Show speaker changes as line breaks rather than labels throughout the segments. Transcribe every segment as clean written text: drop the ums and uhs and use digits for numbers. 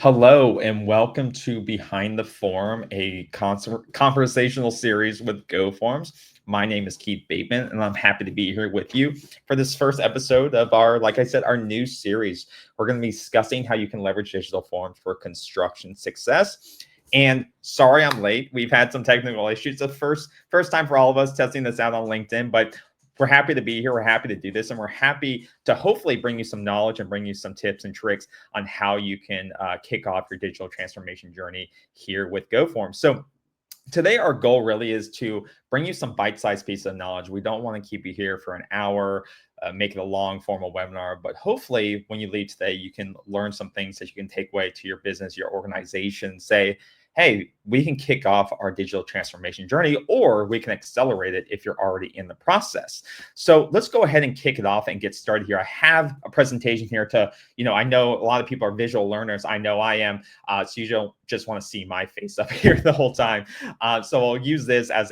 Hello and welcome to Behind the Form, a conversational series with GoFormz. My name is Keith Bateman, and I'm happy to be here with you for this first episode of our, like I said, our new series. We're going to be discussing how you can leverage digital forms for construction success. And sorry I'm late. We've had some technical issues. The first time for all of us testing this out on LinkedIn, but we're happy to be here. We're happy to do this, and we're happy to hopefully bring you some knowledge and bring you some tips and tricks on how you can kick off your digital transformation journey here with GoFormz. So today our goal really is to bring you some bite-sized piece of knowledge. We don't want to keep you here for an hour, make it a long formal webinar, but hopefully when you leave today, you can learn some things that you can take away to your business, your organization, say, hey, we can kick off our digital transformation journey, or we can accelerate it if you're already in the process. So let's go ahead and kick it off and get started here. I have a presentation here to, I know a lot of people are visual learners. I know I am. So you don't just want to see my face up here the whole time. So I'll use this as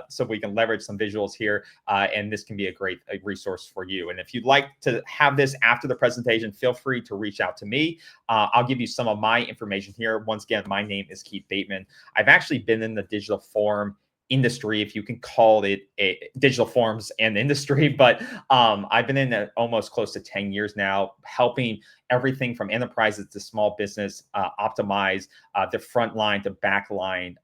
so we can leverage some visuals here. And this can be a great resource for you. And if you'd like to have this after the presentation, feel free to reach out to me. I'll give you some of my information here. Once again, my name is Keith Bateman. I've actually been in the digital form industry, if you can call it a digital forms and industry, but I've been in it almost close to 10 years now, helping everything from enterprises to small business optimize the front line to back line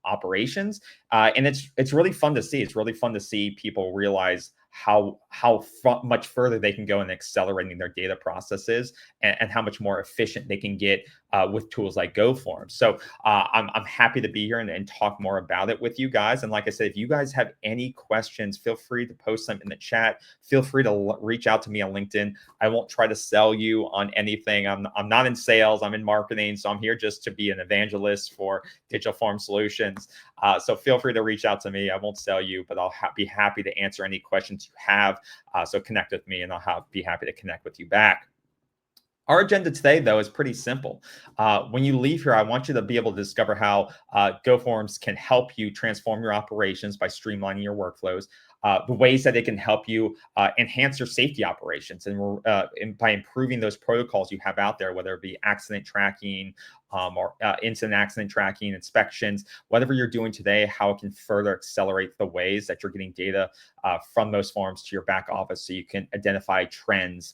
operations. And it's really fun to see. It's really fun to see people realize how much further they can go in accelerating their data processes and how much more efficient they can get with tools like GoFormz. So I'm happy to be here and talk more about it with you guys. And like I said, if you guys have any questions, feel free to post them in the chat. Feel free to reach out to me on LinkedIn. I won't try to sell you on anything. I'm not in sales. I'm in marketing. So I'm here just to be an evangelist for digital form solutions. So feel free to reach out to me. I won't sell you, but I'll be happy to answer any questions you have. So connect with me and I'll be happy to connect with you back. Our agenda today, though, is pretty simple. When you leave here, I want you to be able to discover how GoFormz can help you transform your operations by streamlining your workflows, the ways that it can help you enhance your safety operations and by improving those protocols you have out there, whether it be accident tracking, or incident accident tracking, inspections, whatever you're doing today, how it can further accelerate the ways that you're getting data from those forms to your back office so you can identify trends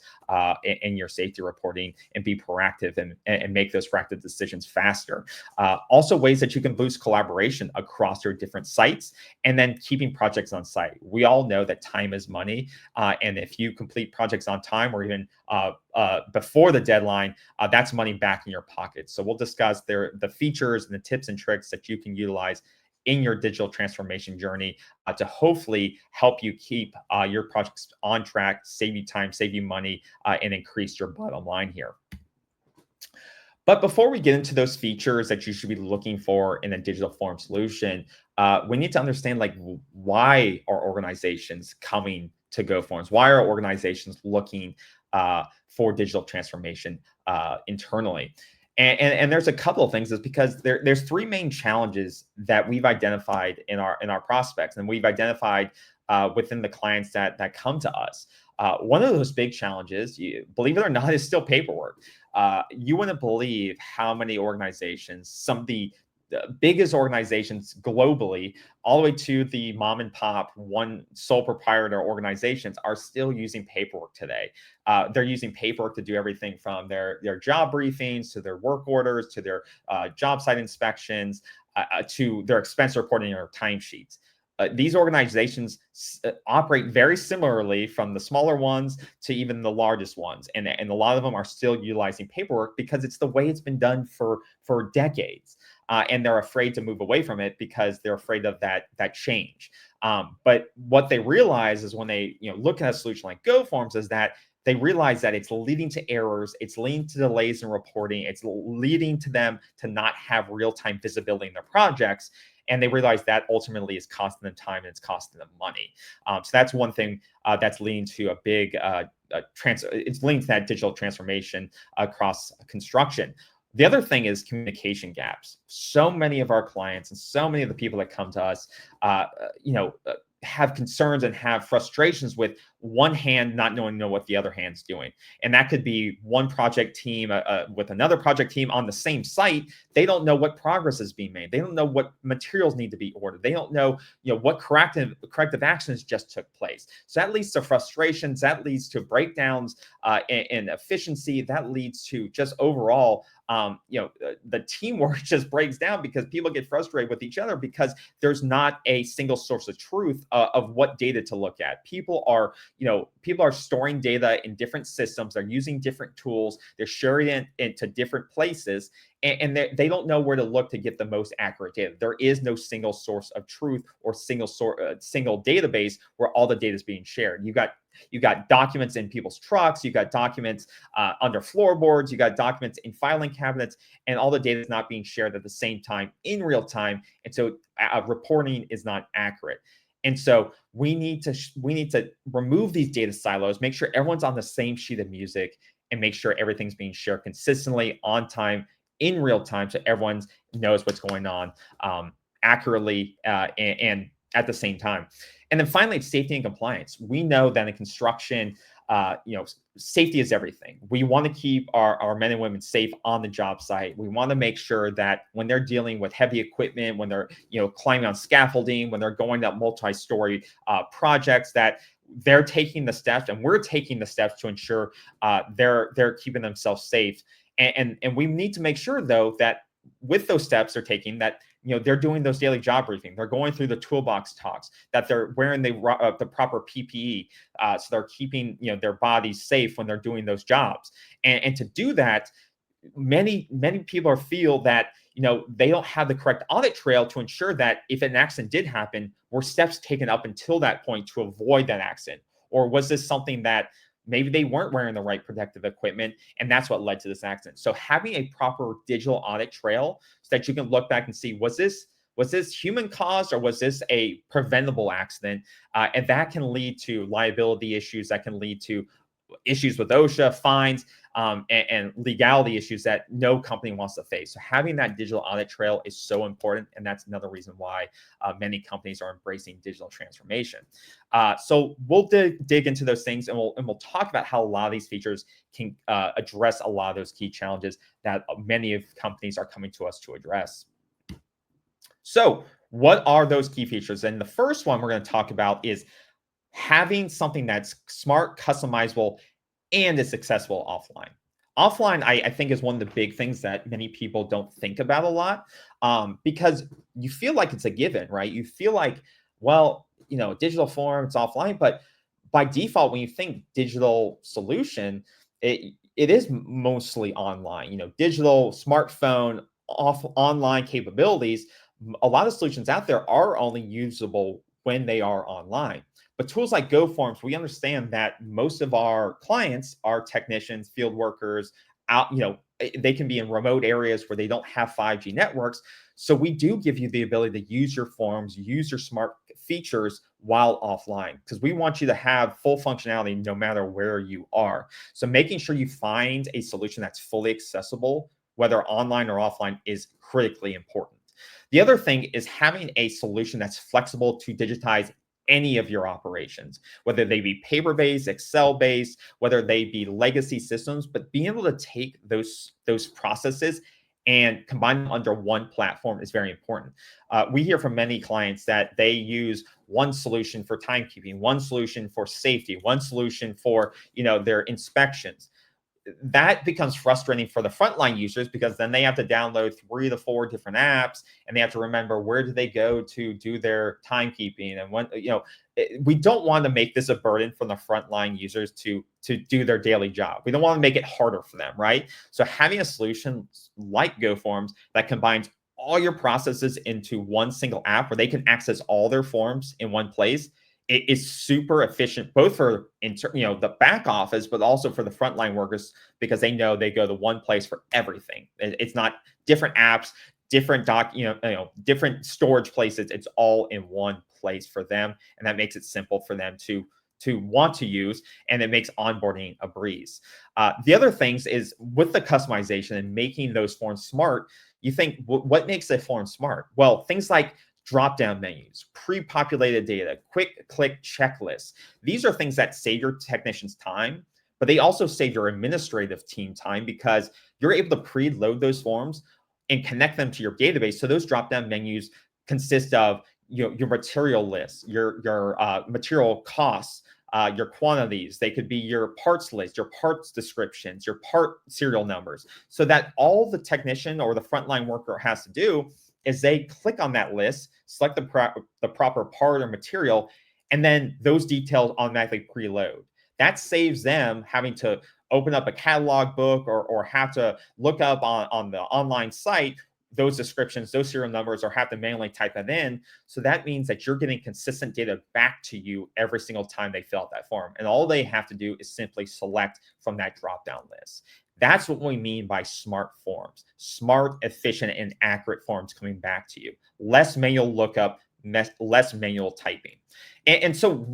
in your safety reporting and be proactive and make those proactive decisions faster. Also ways that you can boost collaboration across your different sites and then keeping projects on site. We all know that time is money. And if you complete projects on time or even before the deadline, that's money back in your pocket. So we'll discuss the features and the tips and tricks that you can utilize in your digital transformation journey to hopefully help you keep your projects on track, save you time, save you money, and increase your bottom line here. But before we get into those features that you should be looking for in a digital form solution, we need to understand why are organizations coming to GoFormz? Why are organizations looking for digital transformation internally? And there's a couple of things. Is because there's three main challenges that we've identified in our prospects, and we've identified within the clients that come to us. One of those big challenges, believe it or not, is still paperwork. You wouldn't believe how many organizations, some of the biggest organizations globally, all the way to the mom and pop, one sole proprietor organizations, are still using paperwork today. They're using paperwork to do everything from their job briefings to their work orders to their job site inspections to their expense reporting or timesheets. These organizations operate very similarly, from the smaller ones to even the largest ones. And a lot of them are still utilizing paperwork because it's the way it's been done for decades. And they're afraid to move away from it because they're afraid of that change. But what they realize is when they look at a solution like GoFormz is that they realize that it's leading to errors, it's leading to delays in reporting, it's leading to them to not have real-time visibility in their projects. And they realize that ultimately is costing them time and it's costing them money. So that's one thing that's leading to a big it's leading to that digital transformation across construction. The other thing is communication gaps. So many of our clients and so many of the people that come to us, have concerns and have frustrations with one hand not knowing what the other hand's doing. And that could be one project team with another project team on the same site. They don't know what progress is being made. They don't know what materials need to be ordered. They don't know, what corrective actions just took place. So that leads to frustrations. That leads to breakdowns in efficiency. That leads to just overall, the teamwork just breaks down because people get frustrated with each other because there's not a single source of truth of what data to look at. People are storing data in different systems. They're using different tools. They're sharing it into different places, and they don't know where to look to get the most accurate data. There is no single source of truth or single database where all the data is being shared. You got documents in people's trucks. You got documents under floorboards. You got documents in filing cabinets, and all the data is not being shared at the same time in real time. And so reporting is not accurate. And so we need to remove these data silos, make sure everyone's on the same sheet of music, and make sure everything's being shared consistently, on time, in real time, so everyone knows what's going on accurately and at the same time. And then finally, it's safety and compliance. We know that in construction, safety is everything. We want to keep our men and women safe on the job site. We want to make sure that when they're dealing with heavy equipment, when they're climbing on scaffolding, when they're going up multi-story projects, that they're taking the steps, and we're taking the steps to ensure they're keeping themselves safe. And we need to make sure, though, that with those steps they're taking, that they're doing those daily job briefing, they're going through the toolbox talks, that they're wearing the proper PPE, so they're keeping their bodies safe when they're doing those jobs. And to do that, many people feel that they don't have the correct audit trail to ensure that if an accident did happen, were steps taken up until that point to avoid that accident, or was this something that maybe they weren't wearing the right protective equipment, and that's what led to this accident. So having a proper digital audit trail so that you can look back and see, was this human caused, or was this a preventable accident? And that can lead to liability issues. That can lead to issues with OSHA, fines, and legality issues that no company wants to face. So having that digital audit trail is so important, and that's another reason why many companies are embracing digital transformation. So we'll dig into those things, and we'll talk about how a lot of these features can address a lot of those key challenges that many of companies are coming to us to address. So what are those key features? And the first one we're going to talk about is having something that's smart, customizable, and is accessible offline. Offline, I think, is one of the big things that many people don't think about a lot, because you feel like it's a given, right? You feel like, well, digital form, it's offline, but by default, when you think digital solution, it is mostly online. Digital, smartphone, online capabilities. A lot of solutions out there are only usable when they are online. But tools like GoFormz, we understand that most of our clients are technicians, field workers, they can be in remote areas where they don't have 5G networks. So we do give you the ability to use your forms, use your smart features while offline, because we want you to have full functionality no matter where you are. So making sure you find a solution that's fully accessible, whether online or offline, is critically important. The other thing is having a solution that's flexible to digitize any of your operations, whether they be paper-based, Excel-based, whether they be legacy systems, but being able to take those processes and combine them under one platform is very important. We hear from many clients that they use one solution for timekeeping, one solution for safety, one solution for their inspections. That becomes frustrating for the frontline users, because then they have to download 3 to 4 different apps, and they have to remember where do they go to do their timekeeping. And when we don't want to make this a burden for the frontline users to do their daily job. We don't want to make it harder for them, right? So having a solution like GoFormz that combines all your processes into one single app where they can access all their forms in one place, it is super efficient, both for the back office, but also for the frontline workers, because they know they go to one place for everything. It's not different apps, different different storage places. It's all in one place for them, and that makes it simple for them to want to use, and it makes onboarding a breeze. The other things is with the customization and making those forms smart. You think, what makes a form smart? Well, things like drop-down menus, pre-populated data, quick click checklists. These are things that save your technicians time, but they also save your administrative team time because you're able to preload those forms and connect them to your database. So those drop-down menus consist of your material lists, your material costs, your quantities. They could be your parts list, your parts descriptions, your part serial numbers, so that all the technician or the frontline worker has to do is they click on that list, select the proper part or material, and then those details automatically preload. That saves them having to open up a catalog book or have to look up on the online site those descriptions, those serial numbers, or have to manually type that in. So that means that you're getting consistent data back to you every single time they fill out that form. And all they have to do is simply select from that drop-down list. That's what we mean by smart forms. Smart, efficient, and accurate forms coming back to you. Less manual lookup, less manual typing. And so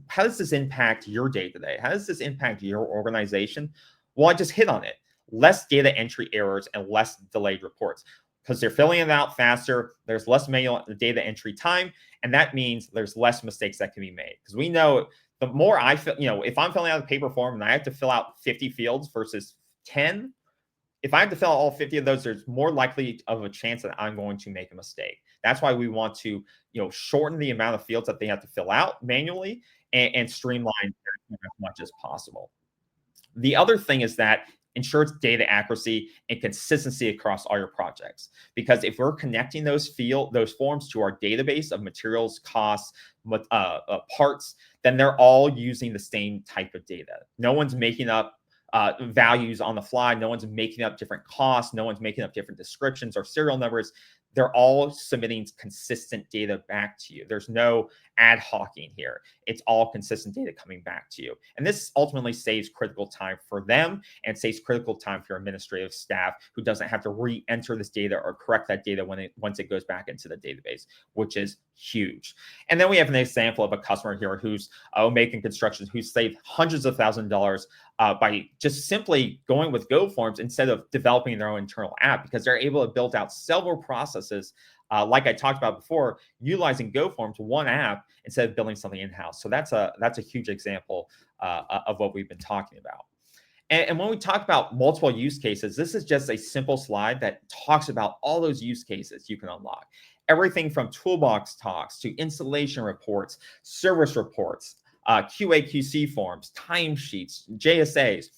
how does this impact your day-to-day? How does this impact your organization? Well, I just hit on it. Less data entry errors and less delayed reports because they're filling it out faster. There's less manual data entry time, and that means there's less mistakes that can be made. Because we know the more I fill, if I'm filling out a paper form and I have to fill out 50 fields versus 10, if I have to fill out all 50 of those, there's more likely of a chance that I'm going to make a mistake. That's why we want to, shorten the amount of fields that they have to fill out manually and streamline as much as possible. The other thing is that ensures data accuracy and consistency across all your projects. Because if we're connecting those forms to our database of materials, costs, parts, then they're all using the same type of data. No one's making up values on the fly. No one's making up different costs. No one's making up different descriptions or serial numbers. They're all submitting consistent data back to you. There's no ad hocing here. It's all consistent data coming back to you. And this ultimately saves critical time for them and saves critical time for your administrative staff who doesn't have to re-enter this data or correct that data once it goes back into the database, which is huge. And then we have an example of a customer here who's making construction, who's saved hundreds of thousands of dollars by just simply going with GoFormz instead of developing their own internal app, because they're able to build out several processes, like I talked about before, utilizing GoFormz, one app, instead of building something in-house. So that's a huge example of what we've been talking about. And when we talk about multiple use cases, this is just a simple slide that talks about all those use cases you can unlock. Everything from toolbox talks to installation reports, service reports, QA/QC forms, timesheets, JSAs.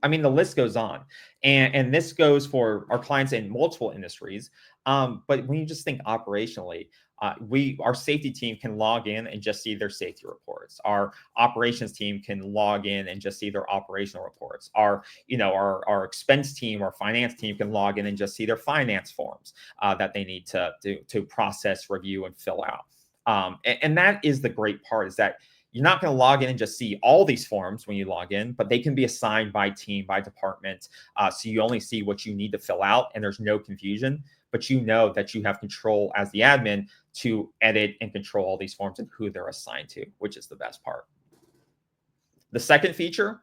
I mean, the list goes on. And this goes for our clients in multiple industries. But when you just think operationally, our safety team can log in and just see their safety reports. Our operations team can log in and just see their operational reports. Our expense team, our finance team can log in and just see their finance forms that they need to process, review, and fill out. And that is the great part, is that you're not going to log in and just see all these forms when you log in, but they can be assigned by team, by department. So you only see what you need to fill out and there's no confusion, but you know that you have control as the admin to edit and control all these forms and who they're assigned to, which is the best part. The second feature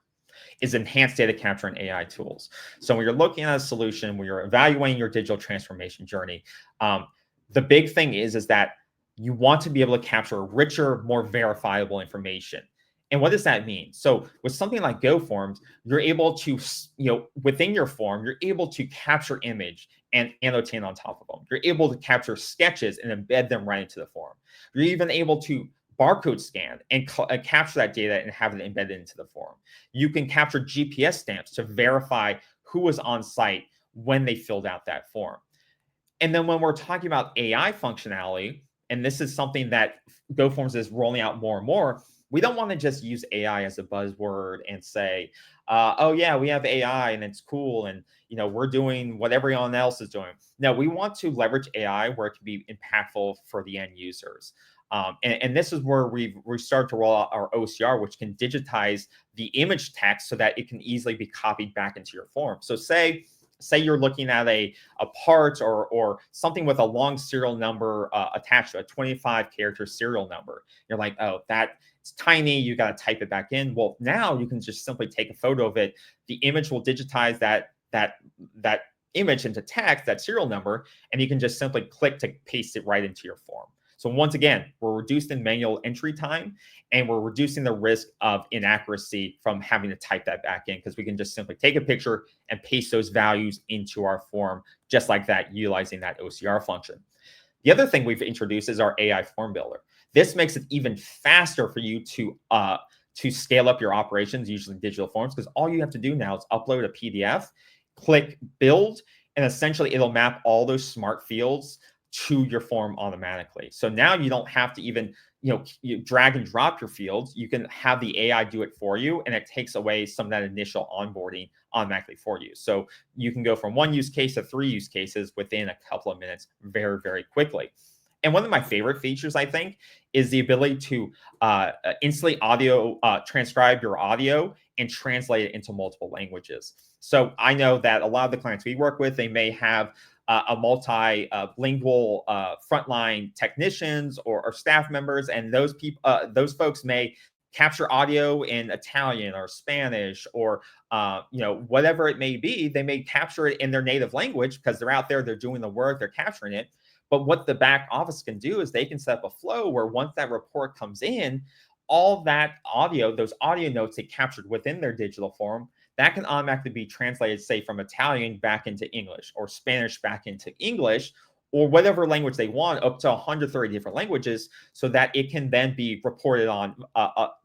is enhanced data capture and AI tools. So when you're looking at a solution, when you're evaluating your digital transformation journey, the big thing is that you want to be able to capture richer, more verifiable information. And what does that mean? So with something like GoFormz, you're able to, within your form, you're able to capture image and annotate on top of them. You're able to capture sketches and embed them right into the form. You're even able to barcode scan and capture that data and have it embedded into the form. You can capture GPS stamps to verify who was on site when they filled out that form. And then when we're talking about AI functionality, and this is something that GoFormz is rolling out more and more, we don't want to just use AI as a buzzword and say, oh yeah, we have AI and it's cool and we're doing what everyone else is doing. No, we want to leverage AI where it can be impactful for the end users. And this is where we start to roll out our OCR, which can digitize the image text so that it can easily be copied back into your form. So say you're looking at a part or something with a long serial number attached to a 25-character serial number. You're like, oh, it's tiny. You got to type it back in. Well, now you can just simply take a photo of it. The image will digitize that image into text, that serial number, and you can just simply click to paste it right into your form. So once again, we're reducing manual entry time, and we're reducing the risk of inaccuracy from having to type that back in, because we can just simply take a picture and paste those values into our form just like that, utilizing that OCR function. The other thing we've introduced is our AI form builder. This makes it even faster for you to scale up your operations using digital forms, because all you have to do now is upload a PDF, click build, and essentially it'll map all those smart fields to your form automatically. So now you don't have to even you drag and drop your fields. You can have the AI do it for you, and it takes away some of that initial onboarding automatically for you. So you can go from one use case to 3 use cases within a couple of minutes very, very quickly. And one of my favorite features, I think, is the ability to instantly transcribe your audio and translate it into multiple languages. So I know that a lot of the clients we work with, they may have a multilingual frontline technicians or staff members, and those people, those folks may capture audio in Italian or Spanish or whatever it may be. They may capture it in their native language because they're out there, they're doing the work, they're capturing it. But what the back office can do is they can set up a flow where once that report comes in, all that audio, those audio notes they captured within their digital form, that can automatically be translated, say, from Italian back into English or Spanish back into English, or whatever language they want, up to 130 different languages, so that it can then be reported on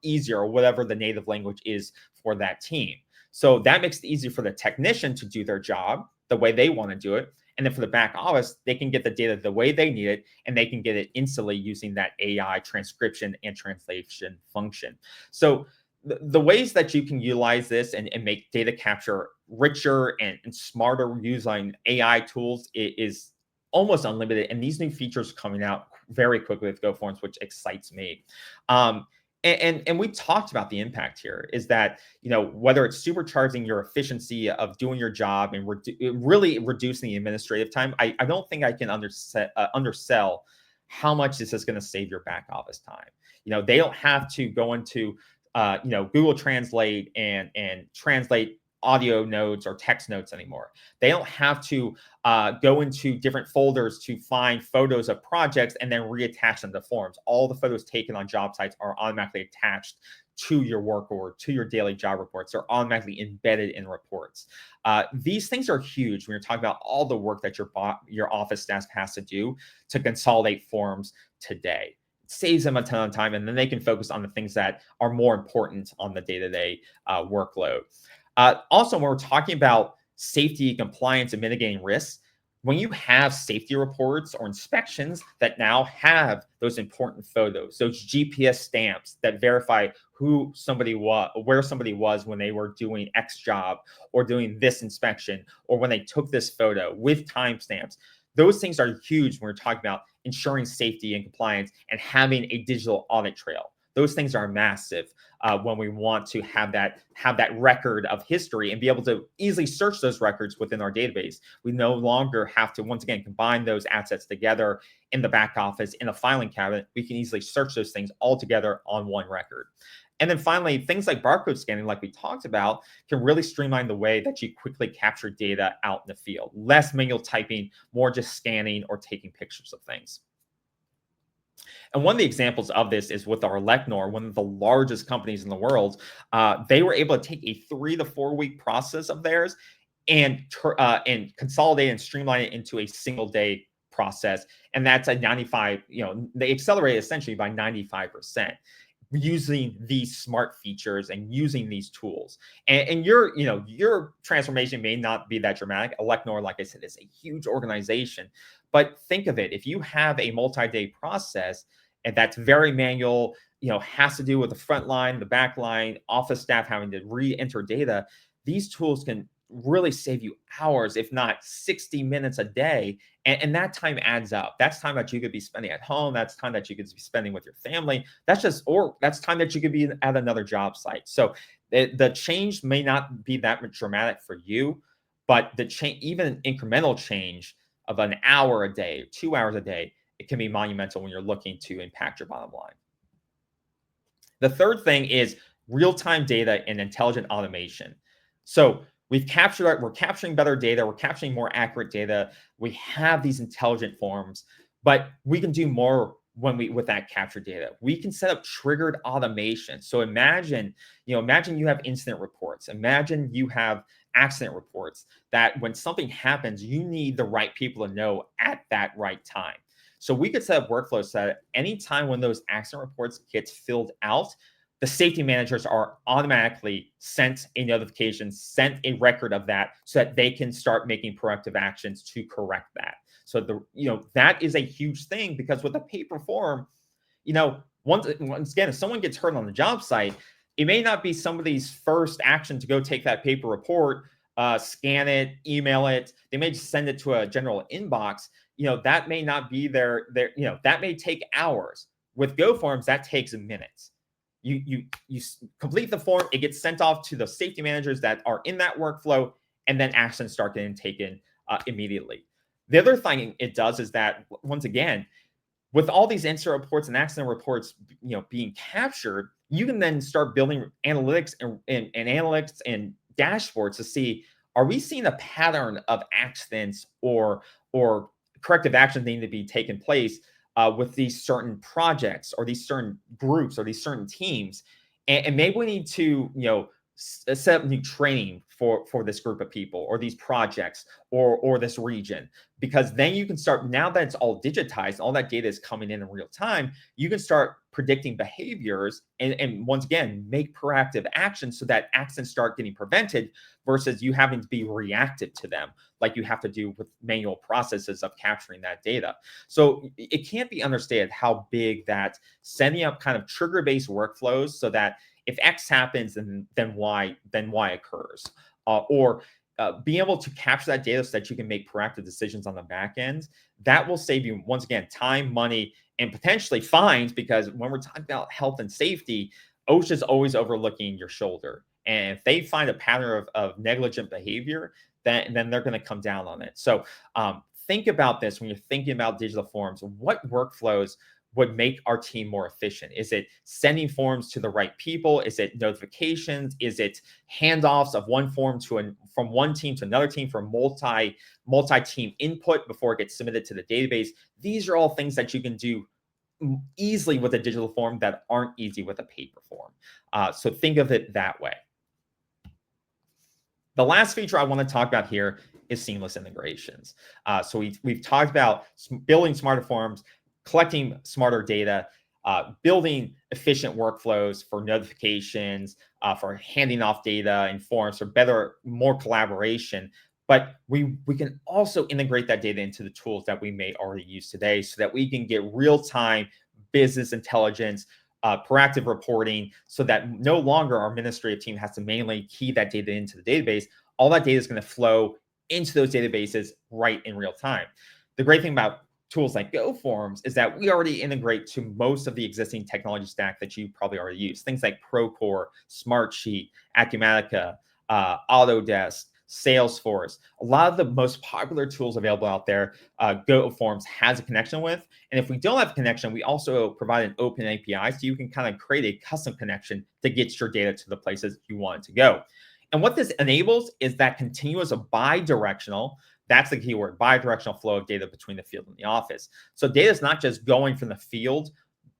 easier, or whatever the native language is for that team. So that makes it easy for the technician to do their job the way they want to do it. And then for the back office, they can get the data the way they need it, and they can get it instantly using that AI transcription and translation function. So the ways that you can utilize this and make data capture richer and smarter using AI tools is almost unlimited. And these new features are coming out very quickly with GoFormz, which excites me. And we talked about the impact here is that, whether it's supercharging your efficiency of doing your job and really reducing the administrative time, I don't think I can undersell how much this is going to save your back office time. They don't have to go into, Google Translate and translate audio notes or text notes anymore. They don't have to go into different folders to find photos of projects and then reattach them to forms. All the photos taken on job sites are automatically attached to your work or to your daily job reports. They're automatically embedded in reports. These things are huge when you're talking about all the work that your office staff has to do to consolidate forms today. It saves them a ton of time, and then they can focus on the things that are more important on the day-to-day workload. Also, when we're talking about safety, compliance, and mitigating risks, when you have safety reports or inspections that now have those important photos, those GPS stamps that verify who somebody was, where somebody was when they were doing X job or doing this inspection, or when they took this photo with timestamps, those things are huge when we're talking about ensuring safety and compliance and having a digital audit trail. Those things are massive when we want to have that record of history and be able to easily search those records within our database. We no longer have to, once again, combine those assets together in the back office, in a filing cabinet. We can easily search those things all together on one record. And then finally, things like barcode scanning, like we talked about, can really streamline the way that you quickly capture data out in the field. Less manual typing, more just scanning or taking pictures of things. And one of the examples of this is with our Elecnor, one of the largest companies in the world. They were able to take a 3 to 4 week process of theirs and consolidate and streamline it into a single day process. And that's a 95, they accelerate essentially by 95% using these smart features and using these tools. And your transformation may not be that dramatic. Elecnor, like I said, is a huge organization. But think of it, if you have a multi-day process and that's very manual, has to do with the front line, the back line, office staff having to re-enter data, these tools can really save you hours, if not 60 minutes a day. And that time adds up. That's time that you could be spending at home. That's time that you could be spending with your family. Or that's time that you could be at another job site. So the change may not be that much dramatic for you, but the change, even an incremental change of an hour a day, 2 hours a day, it can be monumental when you're looking to impact your bottom line. The third thing is real-time data and intelligent automation. So we're capturing better data, we're capturing more accurate data, we have these intelligent forms, but we can do more with that captured data. We can set up triggered automation. So imagine you have incident reports, imagine you have accident reports, that when something happens, you need the right people to know at that right time. So we could set up workflows so that anytime when those accident reports gets filled out, the safety managers are automatically sent a notification, sent a record of that, so that they can start making proactive actions to correct that. So that is a huge thing, because with a paper form, once again, if someone gets hurt on the job site, it may not be somebody's first action to go take that paper report, scan it, email it. They may just send it to a general inbox. That may not be that may take hours. With GoFormz, that takes minutes. You complete the form, it gets sent off to the safety managers that are in that workflow, and then actions start getting taken immediately. The other thing it does is that, once again, with all these incident reports and accident reports, being captured, you can then start building analytics and analytics and dashboards to see, are we seeing a pattern of accidents or corrective actions needing to be taken place with these certain projects or these certain groups or these certain teams, and maybe we need to set up new training for this group of people or these projects or this region, because then you can start, now that it's all digitized, all that data is coming in real time, you can start predicting behaviors and once again make proactive actions so that accidents start getting prevented, versus you having to be reactive to them like you have to do with manual processes of capturing that data. So it can't be understated how big that setting up kind of trigger-based workflows, so that if X happens, then Y occurs, or being able to capture that data so that you can make proactive decisions on the back end, that will save you, once again, time, money, and potentially fines, because when we're talking about health and safety, OSHA's always overlooking your shoulder. And if they find a pattern of negligent behavior, then they're going to come down on it. So think about this when you're thinking about digital forms. What workflows would make our team more efficient? Is it sending forms to the right people? Is it notifications? Is it handoffs of one form from one team to another team for multi-team input before it gets submitted to the database? These are all things that you can do easily with a digital form that aren't easy with a paper form. So think of it that way. The last feature I want to talk about here is seamless integrations. So we've talked about building smarter forms, collecting smarter data, building efficient workflows for notifications, for handing off data and forms, for more collaboration. But we can also integrate that data into the tools that we may already use today, so that we can get real-time business intelligence, proactive reporting, so that no longer our administrative team has to manually key that data into the database. All that data is going to flow into those databases right in real time. The great thing about tools like GoFormz is that we already integrate to most of the existing technology stack that you probably already use. Things like Procore, Smartsheet, Acumatica, Autodesk, Salesforce. A lot of the most popular tools available out there, GoFormz has a connection with. And if we don't have a connection, we also provide an open API, so you can kind of create a custom connection to get your data to the places you want it to go. And what this enables is that continuous bi-directional, that's the keyword, bi-directional flow of data between the field and the office. So data is not just going from the field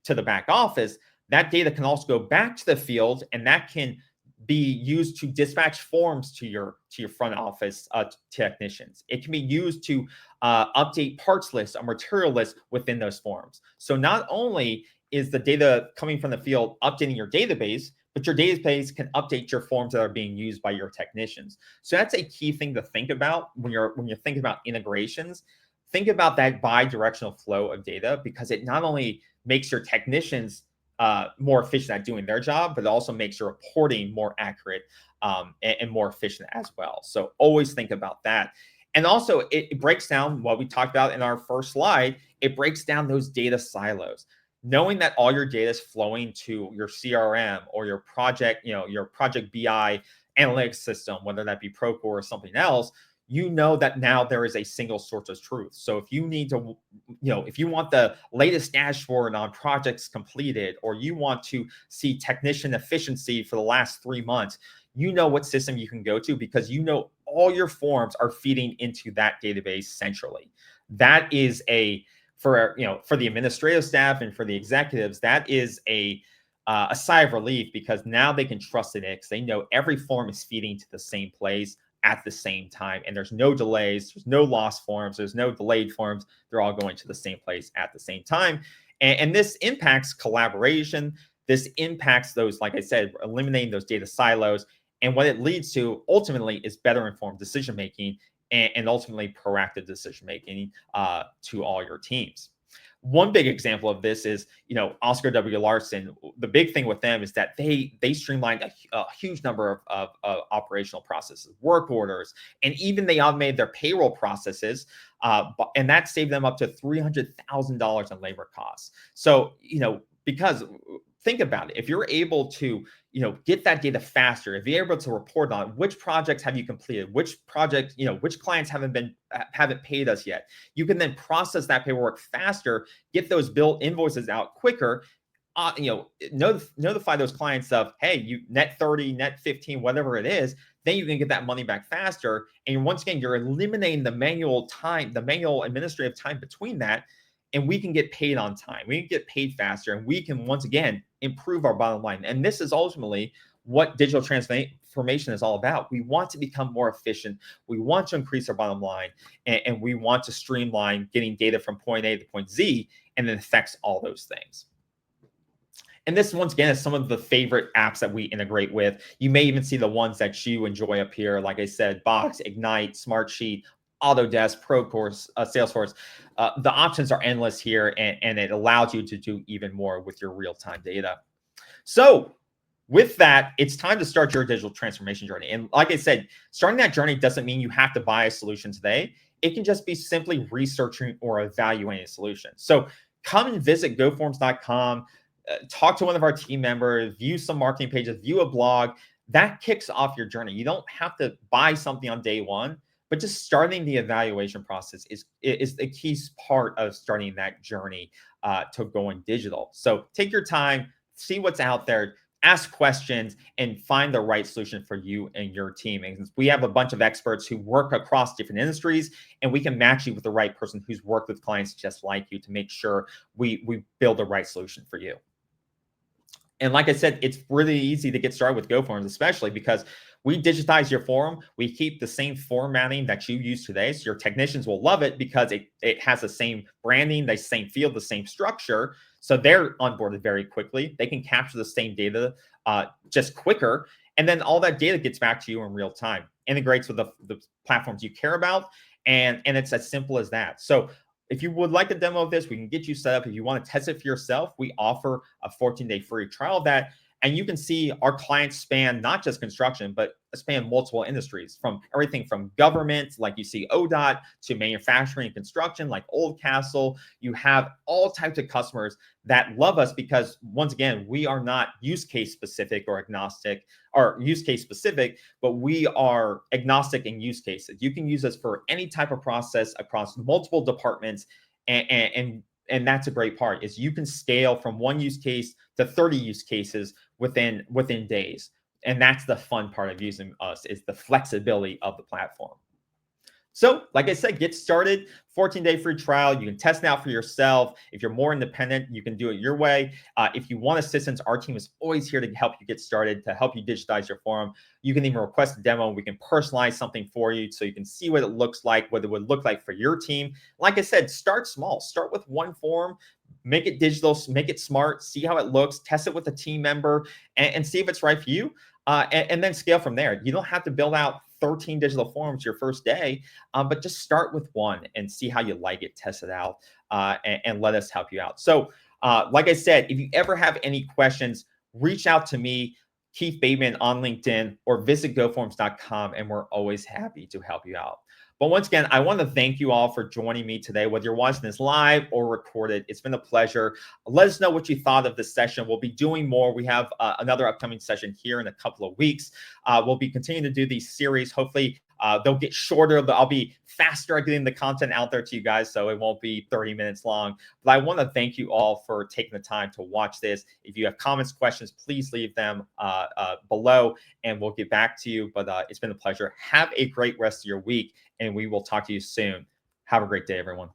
to the back office. That data can also go back to the field, and that can be used to dispatch forms to your front office technicians. It can be used to update parts lists or material lists within those forms. So not only is the data coming from the field updating your database, but your database can update your forms that are being used by your technicians. So that's a key thing to think about when you're thinking about integrations. Think about that bi-directional flow of data, because it not only makes your technicians more efficient at doing their job, but it also makes your reporting more accurate and more efficient as well. So always think about that. And also it breaks down what we talked about in our first slide. It breaks down those data silos. Knowing that all your data is flowing to your CRM or your project BI analytics system, whether that be Procore or something else, you know that now there is a single source of truth. So if you need to, if you want the latest dashboard on projects completed, or you want to see technician efficiency for the last 3 months, you know what system you can go to because you know all your forms are feeding into that database centrally. That is for the administrative staff and for the executives, that is a sigh of relief because now they can trust it because they know every form is feeding to the same place at the same time. And there's no delays, there's no lost forms, there's no delayed forms. They're all going to the same place at the same time. And this impacts collaboration. This impacts those, like I said, eliminating those data silos. And what it leads to ultimately is better informed decision making and ultimately proactive decision making to all your teams. One big example of this is, Oscar W. Larson. The big thing with them is that they streamlined a huge number of operational processes, work orders, and even they automated their payroll processes, and that saved them up to $300,000 in labor costs. So, because think about it, if you're able to get that data faster, if you're able to report on which projects have you completed, which projects, which clients haven't paid us yet, you can then process that paperwork faster, get those bill invoices out quicker, notify those clients of, hey, you net 30, net 15, whatever it is, then you can get that money back faster. And once again, you're eliminating the manual time, the manual administrative time between that, and we can get paid on time. We can get paid faster, and we can, once again, improve our bottom line. And this is ultimately what digital transformation is all about. We want to become more efficient. We want to increase our bottom line, and we want to streamline getting data from point A to point Z, and it affects all those things. And this, once again, is some of the favorite apps that we integrate with. You may even see the ones that you enjoy up here. Like I said, Box, Ignite, Smartsheet, Autodesk, Procore, Salesforce. The options are endless here, and it allows you to do even more with your real-time data. So with that, it's time to start your digital transformation journey. And like I said, starting that journey doesn't mean you have to buy a solution today. It can just be simply researching or evaluating a solution. So come and visit GoFormz.com, talk to one of our team members, view some marketing pages, view a blog. That kicks off your journey. You don't have to buy something on day one, but just starting the evaluation process is the key part of starting that journey to going digital. So take your time, see what's out there, ask questions, and find the right solution for you and your team. And we have a bunch of experts who work across different industries, and we can match you with the right person who's worked with clients just like you to make sure we build the right solution for you. And like I said, it's really easy to get started with GoFormz, especially because we digitize your form. We keep the same formatting that you use today. So your technicians will love it because it has the same branding, the same field, the same structure. So they're onboarded very quickly. They can capture the same data just quicker. And then all that data gets back to you in real time, integrates with the platforms you care about. And it's as simple as that. So if you would like a demo of this, we can get you set up. If you want to test it for yourself, we offer a 14-day free trial of that. And you can see our clients span not just construction, but span multiple industries, from everything from government, like you see ODOT, to manufacturing and construction, like Oldcastle. You have all types of customers that love us because, once again, we are not use case specific or agnostic, or use case specific, but we are agnostic in use cases. You can use us for any type of process across multiple departments, and that's a great part, is you can scale from one use case to 30 use cases within days. And that's the fun part of using us, is the flexibility of the platform. So like I said, get started, 14-day free trial. You can test it out for yourself. If you're more independent, you can do it your way. If you want assistance, our team is always here to help you get started, to help you digitize your form. You can even request a demo. We can personalize something for you so you can see what it looks like, what it would look like for your team. Like I said, start small. Start with one form. Make it digital, make it smart, see how it looks, test it with a team member, and see if it's right for you, and then scale from there. You don't have to build out 13 digital forms your first day, but just start with one and see how you like it, test it out, and let us help you out. So like I said, if you ever have any questions, reach out to me, Keith Bateman, on LinkedIn, or visit GoFormz.com, and we're always happy to help you out. But once again, I want to thank you all for joining me today, whether you're watching this live or recorded. It's been a pleasure. Let us know what you thought of this session. We'll be doing more. We have another upcoming session here in a couple of weeks. We'll be continuing to do these series. Hopefully, They'll get shorter. I'll be faster at getting the content out there to you guys, so it won't be 30 minutes long. But I want to thank you all for taking the time to watch this. If you have comments, questions, please leave them below, and we'll get back to you. But it's been a pleasure. Have a great rest of your week, and we will talk to you soon. Have a great day, everyone.